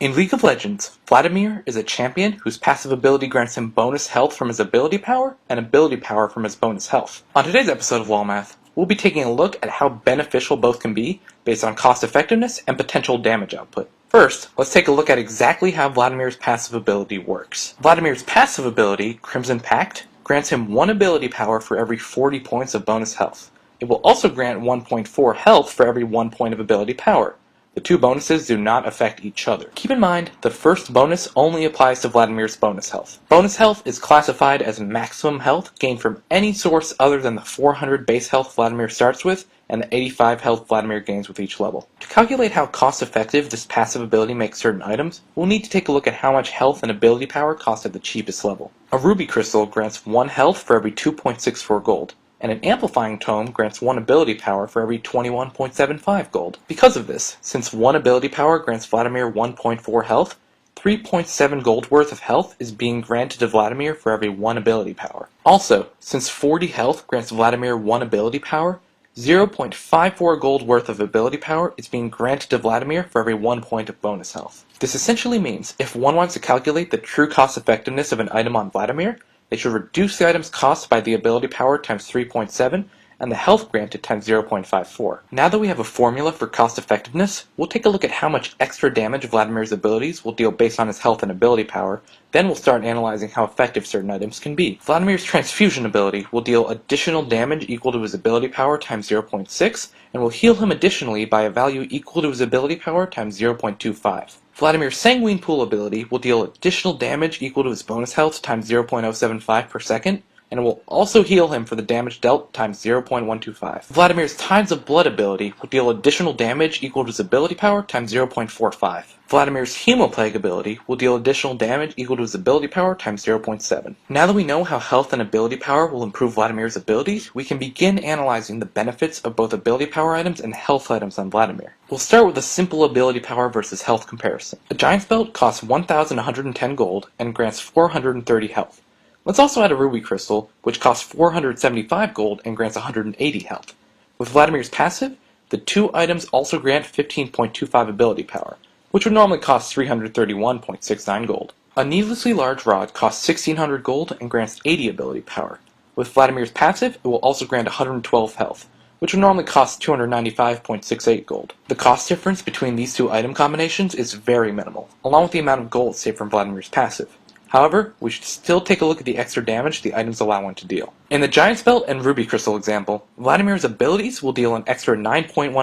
In League of Legends, Vladimir is a champion whose passive ability grants him bonus health from his ability power and ability power from his bonus health. On today's episode of LOL Math, we'll be taking a look at how beneficial both can be based on cost effectiveness and potential damage output. First, let's take a look at exactly how Vladimir's passive ability works. Vladimir's passive ability, Crimson Pact, grants him 1 ability power for every 40 points of bonus health. It will also grant 1.4 health for every 1 point of ability power. The two bonuses do not affect each other. Keep in mind, the first bonus only applies to Vladimir's bonus health. Bonus health is classified as maximum health gained from any source other than the 400 base health Vladimir starts with and the 85 health Vladimir gains with each level. To calculate how cost-effective this passive ability makes certain items, we'll need to take a look at how much health and ability power cost at the cheapest level. A ruby crystal grants 1 health for every 2.64 gold. And an amplifying tome grants 1 ability power for every 21.75 gold. Because of this, since 1 ability power grants Vladimir 1.4 health, 3.7 gold worth of health is being granted to Vladimir for every 1 ability power. Also, since 40 health grants Vladimir 1 ability power, 0.54 gold worth of ability power is being granted to Vladimir for every 1 point of bonus health. This essentially means if one wants to calculate the true cost effectiveness of an item on Vladimir, they should reduce the item's cost by the ability power times 3.7 and the health granted times 0.54. Now that we have a formula for cost effectiveness, we'll take a look at how much extra damage Vladimir's abilities will deal based on his health and ability power, then we'll start analyzing how effective certain items can be. Vladimir's transfusion ability will deal additional damage equal to his ability power times 0.6, and will heal him additionally by a value equal to his ability power times 0.25. Vladimir's Sanguine Pool ability will deal additional damage equal to his bonus health times 0.075 per second, and it will also heal him for the damage dealt times 0.125. Vladimir's Tides of Blood ability will deal additional damage equal to his ability power times 0.45. Vladimir's Hemoplague ability will deal additional damage equal to his ability power times 0.7. Now that we know how health and ability power will improve Vladimir's abilities, we can begin analyzing the benefits of both ability power items and health items on Vladimir. We'll start with a simple ability power versus health comparison. A Giant's Belt costs 1,110 gold and grants 430 health. Let's also add a Ruby Crystal, which costs 475 gold and grants 180 health. With Vladimir's passive, the two items also grant 15.25 ability power, which would normally cost 331.69 gold. A Needlessly Large Rod costs 1,600 gold and grants 80 ability power. With Vladimir's passive, it will also grant 112 health, which would normally cost 295.68 gold. The cost difference between these two item combinations is very minimal, along with the amount of gold saved from Vladimir's passive. However, we should still take a look at the extra damage the items allow one to deal. In the Giant's Belt and Ruby Crystal example, Vladimir's abilities will deal an extra 9.15,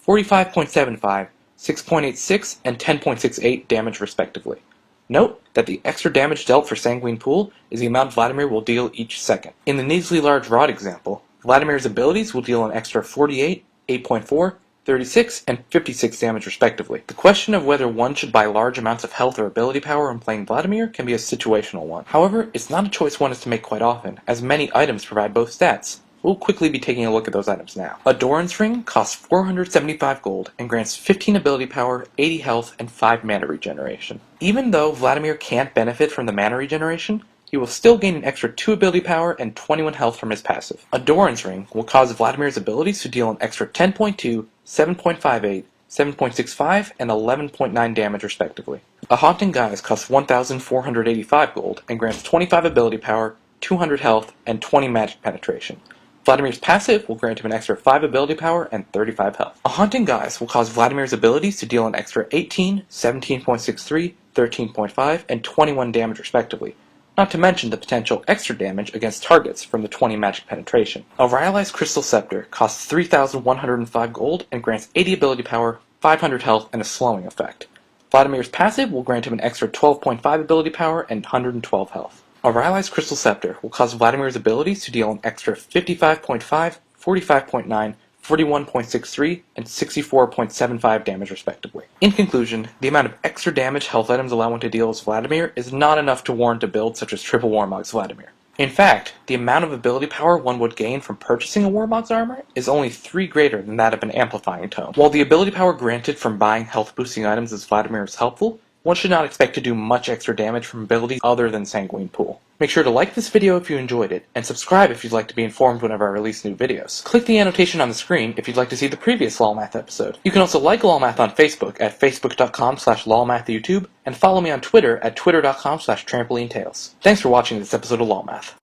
45.75, 6.86, and 10.68 damage respectively. Note that the extra damage dealt for Sanguine Pool is the amount Vladimir will deal each second. In the Needlessly Large Rod example, Vladimir's abilities will deal an extra 48, 8.4, 36, and 56 damage respectively. The question of whether one should buy large amounts of health or ability power when playing Vladimir can be a situational one. However, it's not a choice one is to make quite often, as many items provide both stats. We'll quickly be taking a look at those items now. A Doran's Ring costs 475 gold and grants 15 ability power, 80 health, and 5 mana regeneration. Even though Vladimir can't benefit from the mana regeneration, he will still gain an extra 2 ability power and 21 health from his passive. A Doran's Ring will cause Vladimir's abilities to deal an extra 10.2, 7.58, 7.65, and 11.9 damage respectively. A Haunting Guise costs 1,485 gold and grants 25 ability power, 200 health, and 20 magic penetration. Vladimir's passive will grant him an extra 5 ability power and 35 health. A Haunting Guise will cause Vladimir's abilities to deal an extra 18, 17.63, 13.5, and 21 damage respectively. Not to mention the potential extra damage against targets from the 20 magic penetration. A Rhyalized Crystal Scepter costs 3,105 gold and grants 80 ability power, 500 health, and a slowing effect. Vladimir's passive will grant him an extra 12.5 ability power and 112 health. A Rhyalized Crystal Scepter will cause Vladimir's abilities to deal an extra 55.5, 45.9, 41.63, and 64.75 damage respectively. In conclusion, the amount of extra damage health items allow one to deal as Vladimir is not enough to warrant a build such as Triple Warmog's Vladimir. In fact, the amount of ability power one would gain from purchasing a Warmog's armor is only 3 greater than that of an amplifying tome. While the ability power granted from buying health boosting items as Vladimir is helpful, one should not expect to do much extra damage from abilities other than Sanguine Pool. Make sure to like this video if you enjoyed it, and subscribe if you'd like to be informed whenever I release new videos. Click the annotation on the screen if you'd like to see the previous LOLmath episode. You can also like LOLmath on Facebook at facebook.com/LOLmathYouTube, and follow me on Twitter at twitter.com/trampolinetales. Thanks for watching this episode of LOLmath.